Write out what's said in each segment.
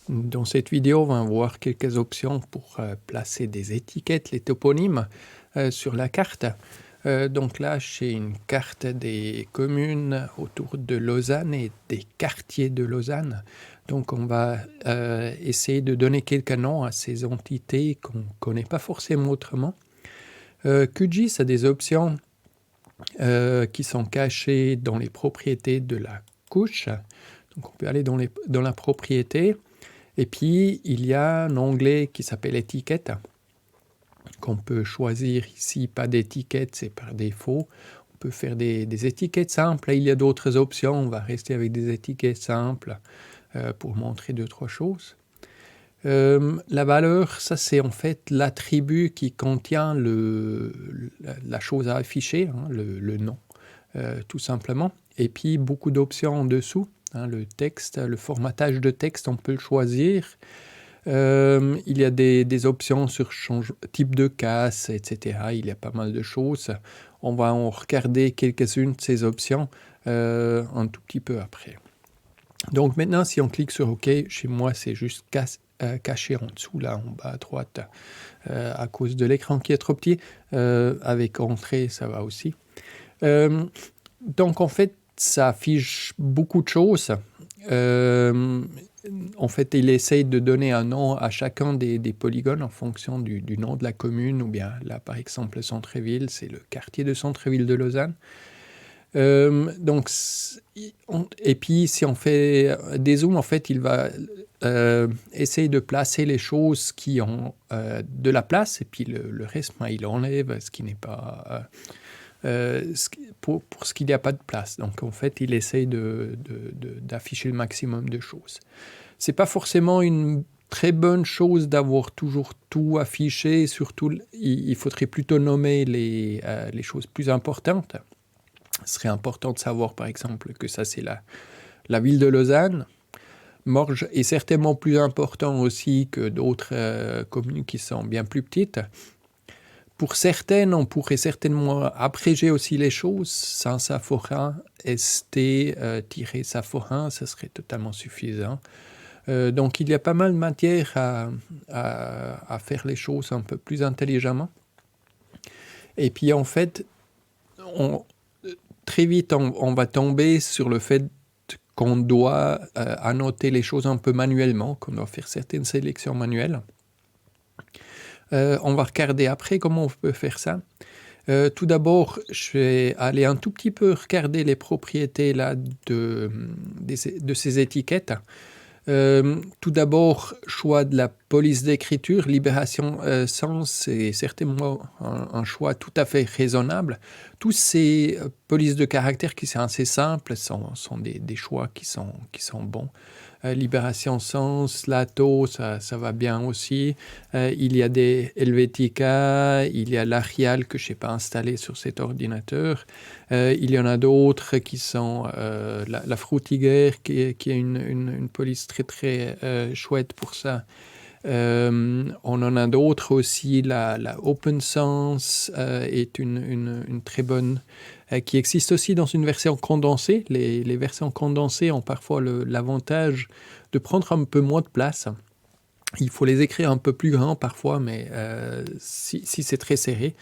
Dans cette vidéo, on va voir quelques options pour placer des étiquettes, les toponymes, sur la carte. Donc là, j'ai une carte des communes autour de Lausanne et des quartiers de Lausanne. Donc on va essayer de donner quelques noms à ces entités qu'on ne connaît pas forcément autrement. QGIS a des options qui sont cachées dans les propriétés de la couche. Donc on peut aller dans la propriété. Et puis, il y a un onglet qui s'appelle étiquette, qu'on peut choisir ici, pas d'étiquette, c'est par défaut. On peut faire des étiquettes simples. Là, il y a d'autres options. On va rester avec des étiquettes simples pour montrer 2-3 choses. La valeur, ça c'est en fait l'attribut qui contient la chose à afficher, hein, le nom, tout simplement. Et puis, beaucoup d'options en dessous. Le texte, le formatage de texte, on peut le choisir. Il y a des options sur type de casse, etc. Il y a pas mal de choses. On va en regarder quelques-unes de ces options un tout petit peu après. Donc maintenant, si on clique sur OK, chez moi, c'est juste caché en dessous, là, en bas à droite, à cause de l'écran qui est trop petit. Avec Entrée, ça va aussi. Donc en fait, ça affiche beaucoup de choses. En fait, il essaye de donner un nom à chacun des polygones en fonction du nom de la commune, ou bien là, par exemple, le centre-ville, c'est le quartier de centre-ville de Lausanne. Et puis, si on fait des zooms, en fait, il va essayer de placer les choses qui ont de la place, et puis le reste, il enlève ce qui n'est pas... pour ce qu'il n'y a pas de place. Donc, en fait, il essaye d'afficher le maximum de choses. Ce n'est pas forcément une très bonne chose d'avoir toujours tout affiché. Surtout, il faudrait plutôt nommer les choses plus importantes. Ce serait important de savoir, par exemple, que ça, c'est la ville de Lausanne. Morges est certainement plus important aussi que d'autres communes qui sont bien plus petites. Pour certaines, on pourrait certainement abréger aussi les choses. Saint-Saphorin, ST-Saphorin, ça serait totalement suffisant. Donc, il y a pas mal de matière à faire les choses un peu plus intelligemment. Et puis, en fait, très vite, on va tomber sur le fait qu'on doit annoter les choses un peu manuellement, qu'on doit faire certaines sélections manuelles. On va regarder après comment on peut faire ça. Tout d'abord, je vais aller un tout petit peu regarder les propriétés là, de ces étiquettes. Tout d'abord, choix de la police d'écriture, libération sens, c'est certainement un choix tout à fait raisonnable. Tous ces polices de caractère qui sont assez simples sont des choix qui sont bons. Libération sens, Lato, ça va bien aussi. Il y a des Helvetica, il y a l'Arial que je n'ai pas installé sur cet ordinateur. Il y en a d'autres qui sont la Frutiger, qui est une police très très chouette pour ça. On en a d'autres aussi. La OpenSense est une très bonne qui existe aussi dans une version condensée. Les versions condensées ont parfois l'avantage de prendre un peu moins de place. Il faut les écrire un peu plus grand parfois, mais si c'est très serré,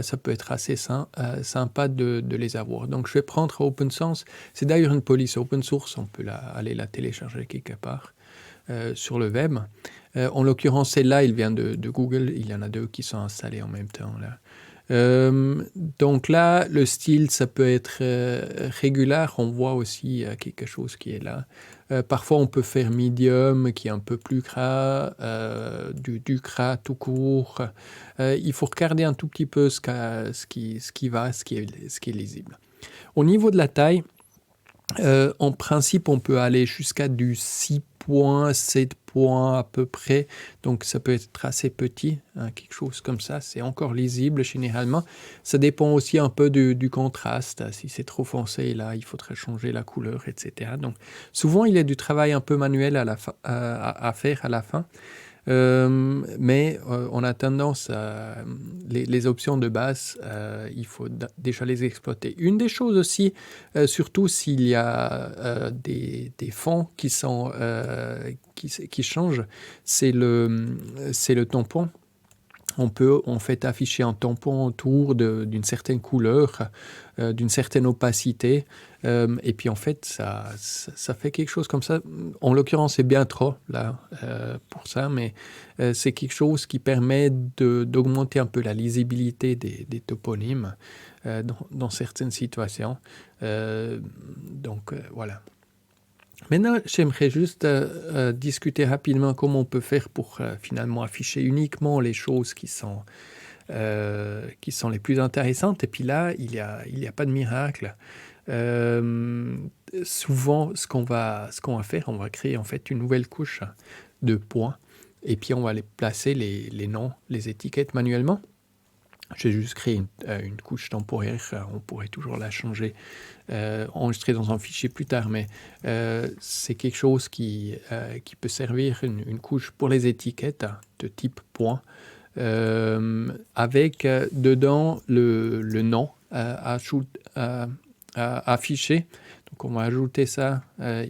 ça peut être assez sympa de les avoir. Donc je vais prendre OpenSense. C'est d'ailleurs une police open source, on peut aller la télécharger quelque part sur le web. En l'occurrence, celle-là, il vient de Google. Il y en a 2 qui sont installés en même temps là. Donc là, le style, ça peut être régulier. On voit aussi quelque chose qui est là. Parfois, on peut faire medium, qui est un peu plus gras, du gras tout court. Il faut regarder un tout petit peu ce qui est lisible. Au niveau de la taille, en principe, on peut aller jusqu'à du 6 points, 7 points à peu près. Donc, ça peut être assez petit, hein, quelque chose comme ça. C'est encore lisible généralement. Ça dépend aussi un peu du contraste. Si c'est trop foncé, là, il faudrait changer la couleur, etc. Donc, souvent, il y a du travail un peu manuel à faire à la fin. Mais on a tendance à... Les options de base, il faut déjà les exploiter. Une des choses aussi, surtout s'il y a des fonds qui changent, c'est le tampon. On peut en fait afficher un tampon autour d'une certaine couleur, d'une certaine opacité, et puis en fait ça fait quelque chose comme ça. En l'occurrence c'est bien trop là pour ça, mais c'est quelque chose qui permet d'augmenter un peu la lisibilité des toponymes dans certaines situations. Donc voilà. Maintenant, j'aimerais juste discuter rapidement comment on peut faire pour finalement afficher uniquement les choses qui sont les plus intéressantes. Et puis là, il y a pas de miracle. Souvent, ce qu'on va faire, on va créer en fait une nouvelle couche de points. Et puis, on va les placer les noms, les étiquettes manuellement. J'ai juste créé une couche temporaire, on pourrait toujours la changer, enregistrer dans un fichier plus tard, mais c'est quelque chose qui peut servir, une couche pour les étiquettes de type point, avec dedans le nom à afficher. Donc on va ajouter ça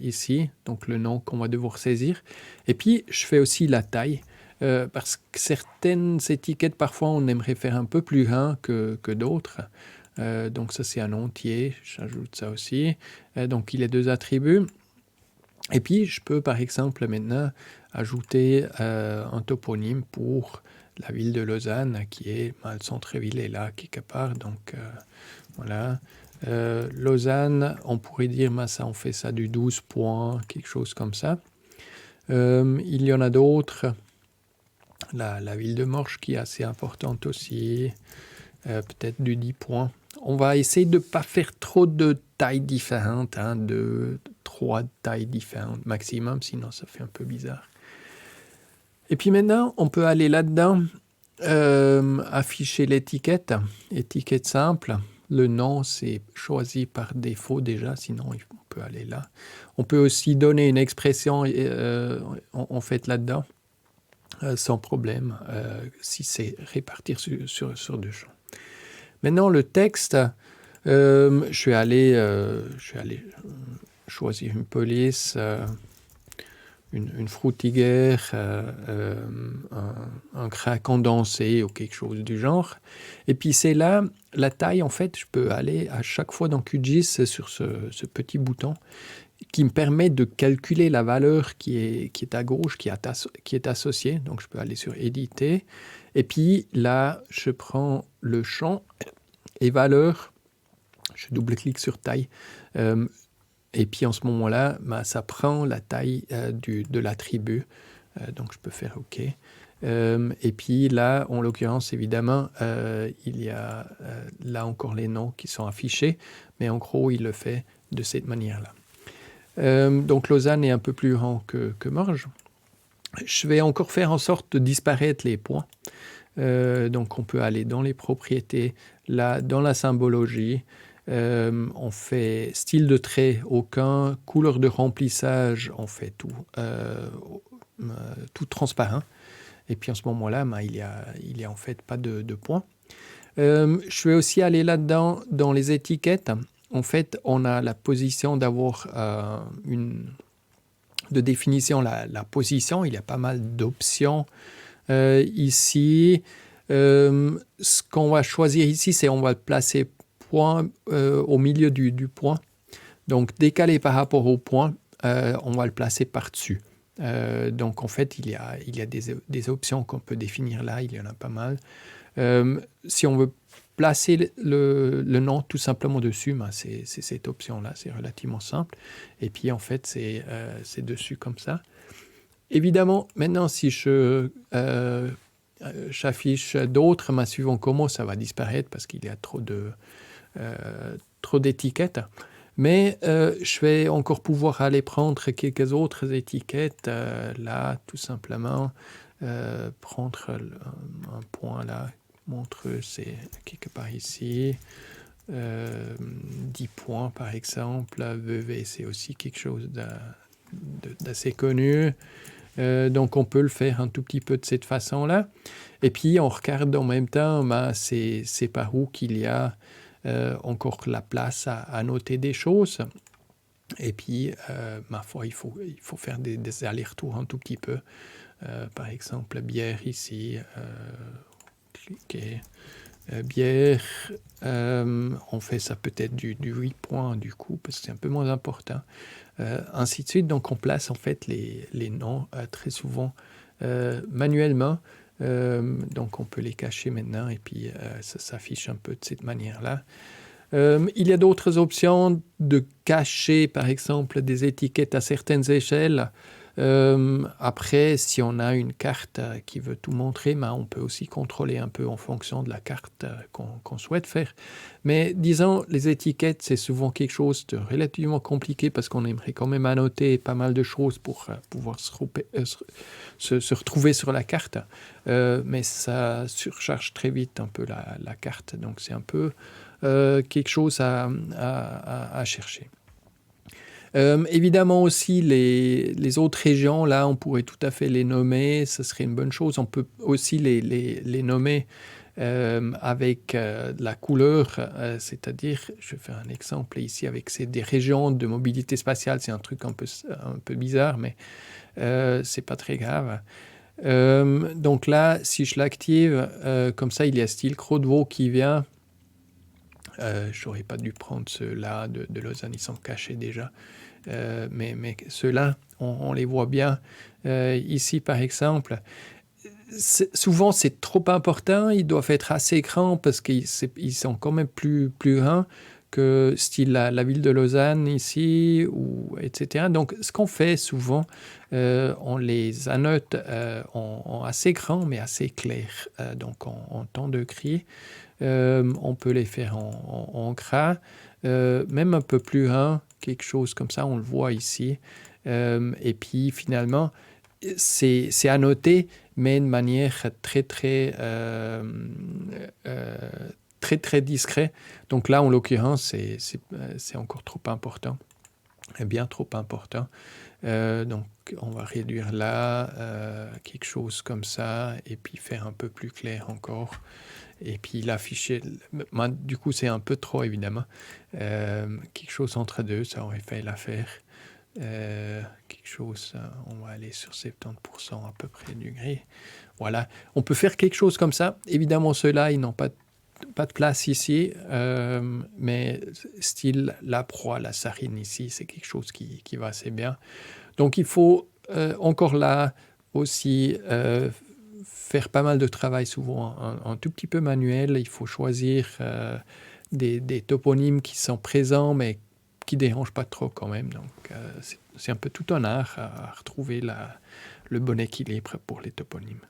ici, donc le nom qu'on va devoir saisir. Et puis je fais aussi la taille. Parce que certaines étiquettes, parfois, on aimerait faire un peu plus grand que d'autres. Donc ça, c'est un entier. J'ajoute ça aussi. Donc il y a 2 attributs. Et puis, je peux, par exemple, maintenant, ajouter un toponyme pour la ville de Lausanne, qui est, le centre-ville est là, quelque part. Donc, voilà. Lausanne, on pourrait dire, ça, on fait ça du 12 points, quelque chose comme ça. Il y en a d'autres. La ville de Morges qui est assez importante aussi, peut-être du 10 points. On va essayer de ne pas faire trop de tailles différentes, 3 tailles différentes maximum, sinon ça fait un peu bizarre. Et puis maintenant, on peut aller là-dedans, afficher l'étiquette simple. Le nom, c'est choisi par défaut déjà, sinon on peut aller là. On peut aussi donner une expression en fait là-dedans. Sans problème, si c'est répartir sur 2 champs. Maintenant, le texte, je vais aller choisir une police, une fruitière, un crack condensé ou quelque chose du genre. Et puis c'est là, la taille, en fait, je peux aller à chaque fois dans QGIS sur ce petit bouton qui me permet de calculer la valeur qui est à gauche, qui est associée. Donc, je peux aller sur « Éditer ». Et puis, là, je prends le champ et valeur. Je double-clique sur « Taille ». Et puis, en ce moment-là, ça prend la taille de l'attribut. Donc, je peux faire « OK ». Et puis, là, en l'occurrence, évidemment, il y a là encore les noms qui sont affichés. Mais en gros, il le fait de cette manière-là. Donc Lausanne est un peu plus grand que Morges. Je vais encore faire en sorte de disparaître les points. Donc on peut aller dans les propriétés, là, dans la symbologie. On fait style de trait, aucun, couleur de remplissage, on fait tout transparent. Et puis en ce moment-là, il y a en fait pas de points. Je vais aussi aller là-dedans dans les étiquettes. En fait, on a la position d'avoir de définition, la position. Il y a pas mal d'options ici. Ce qu'on va choisir ici, c'est on va le placer point au milieu du point. Donc, décalé par rapport au point, on va le placer par-dessus. Donc, en fait, il y a des options qu'on peut définir là. Il y en a pas mal. Si on veut placer le nom tout simplement dessus, c'est cette option-là, c'est relativement simple. Et puis en fait, c'est dessus comme ça. Évidemment, maintenant, si j'affiche d'autres, suivant comment, ça va disparaître parce qu'il y a trop d'étiquettes. Mais je vais encore pouvoir aller prendre quelques autres étiquettes, là, tout simplement, prendre un point là, montreux, c'est quelque part ici. 10 points, par exemple. VV, c'est aussi quelque chose d'assez connu. Donc on peut le faire un tout petit peu de cette façon-là. Et puis on regarde en même temps, c'est par où qu'il y a encore la place à noter des choses. Et puis, ma foi, il faut faire des allers-retours un tout petit peu. Par exemple, bière ici, cliquez. Bière, on fait ça peut-être du 8 points du coup, parce que c'est un peu moins important. Ainsi de suite, donc on place en fait les noms très souvent manuellement. Donc on peut les cacher maintenant et puis ça s'affiche un peu de cette manière-là. Il y a d'autres options de cacher par exemple des étiquettes à certaines échelles. Après, si on a une carte qui veut tout montrer, on peut aussi contrôler un peu en fonction de la carte qu'on souhaite faire. Mais disons, les étiquettes, c'est souvent quelque chose de relativement compliqué parce qu'on aimerait quand même annoter pas mal de choses pour pouvoir se retrouver sur la carte. Mais ça surcharge très vite un peu la carte. Donc c'est un peu quelque chose à chercher. Évidemment aussi les autres régions, là on pourrait tout à fait les nommer, ce serait une bonne chose. On peut aussi les nommer avec de la couleur, c'est-à-dire, je fais un exemple ici avec des régions de mobilité spatiale, c'est un truc un peu bizarre, mais c'est pas très grave. Donc là, si je l'active, comme ça il y a style Croix de Veau qui vient. J'aurais pas dû prendre ceux-là de Lausanne, ils sont cachés déjà. Mais ceux-là, on les voit bien. Ici, par exemple, souvent c'est trop important, ils doivent être assez grands parce qu'ils sont quand même plus grands que style la ville de Lausanne ici, etc. Donc ce qu'on fait souvent, on les annote en assez grand mais assez clair, donc en temps de cri. On peut les faire en gras, même un peu plus grand, quelque chose comme ça, on le voit ici. Et puis finalement, c'est annoté, mais de manière très discret. Donc là, en l'occurrence, c'est encore trop important, bien trop important. Donc on va réduire là, quelque chose comme ça, et puis faire un peu plus clair encore. Et puis l'afficher, du coup c'est un peu trop évidemment. Quelque chose entre deux, ça aurait fait l'affaire. Quelque chose, on va aller sur 70% à peu près du gris. Voilà, on peut faire quelque chose comme ça. Évidemment, ceux-là, ils n'ont pas de place ici, mais style la proie, la sarine ici, c'est quelque chose qui va assez bien. Donc il faut encore là aussi faire pas mal de travail, souvent un tout petit peu manuel. Il faut choisir des toponymes qui sont présents, mais qui ne dérangent pas trop quand même. Donc c'est un peu tout un art à retrouver le bon équilibre pour les toponymes.